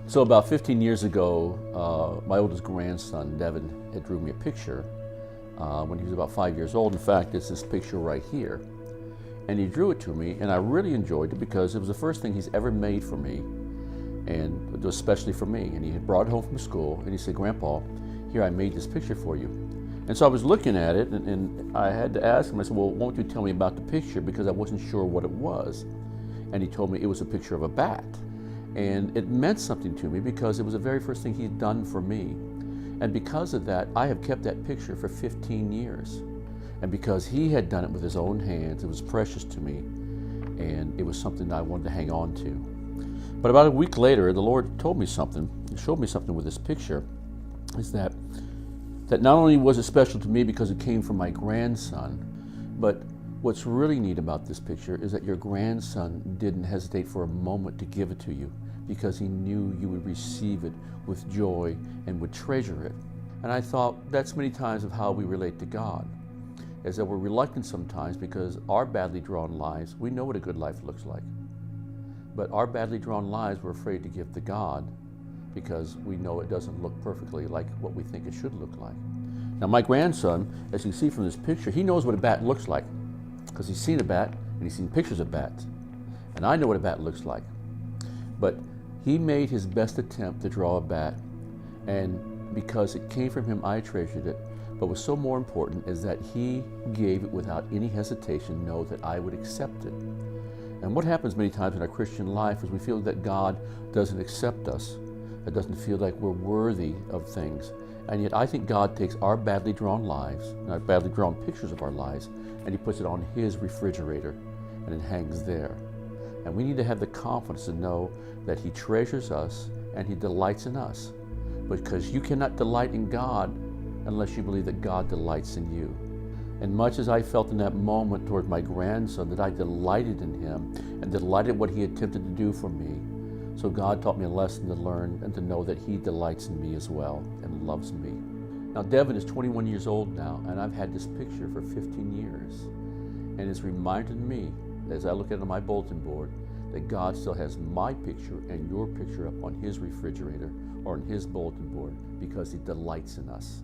So about 15 years ago, my oldest grandson, Devin, had drew me a picture when he was about 5 years old. In fact, it's this picture right here. And he drew it to me, and I really enjoyed it because it was the first thing he's ever made for me, and it was especially for me. And he had brought it home from school, and he said, "Grandpa, here, I made this picture for you." And so I was looking at it, and I had to ask him, I said, "Well, won't you tell me about the picture?" Because I wasn't sure what it was. And he told me it was a picture of a bat. And it meant something to me because it was the very first thing he'd done for me. And because of that, I have kept that picture for 15 years. And because he had done it with his own hands, it was precious to me. And it was something I wanted to hang on to. But about a week later, the Lord told me something. He showed me something with this picture. Is that not only was it special to me because it came from my grandson, but what's really neat about this picture is that your grandson didn't hesitate for a moment to give it to you because he knew you would receive it with joy and would treasure it. And I thought that's many times of how we relate to God, is that we're reluctant sometimes because our badly drawn lives, we know what a good life looks like. But our badly drawn lives we're afraid to give to God because we know it doesn't look perfectly like what we think it should look like. Now my grandson, as you see from this picture, he knows what a bat looks like because he's seen a bat and he's seen pictures of bats. And I know what a bat looks like. But he made his best attempt to draw a bat, and because it came from him, I treasured it. But what's so more important is that he gave it without any hesitation, know that I would accept it. And what happens many times in our Christian life is we feel that God doesn't accept us. It doesn't feel like we're worthy of things. And yet I think God takes our badly drawn lives, and our badly drawn pictures of our lives, and he puts it on his refrigerator, and it hangs there. And we need to have the confidence to know that he treasures us and he delights in us. Because you cannot delight in God unless you believe that God delights in you. And much as I felt in that moment toward my grandson that I delighted in him and delighted what he attempted to do for me, so God taught me a lesson to learn and to know that he delights in me as well and loves me. Now Devin is 21 years old now, and I've had this picture for 15 years. And it's reminded me, as I look at it on my bulletin board, that God still has my picture and your picture up on his refrigerator or on his bulletin board because he delights in us.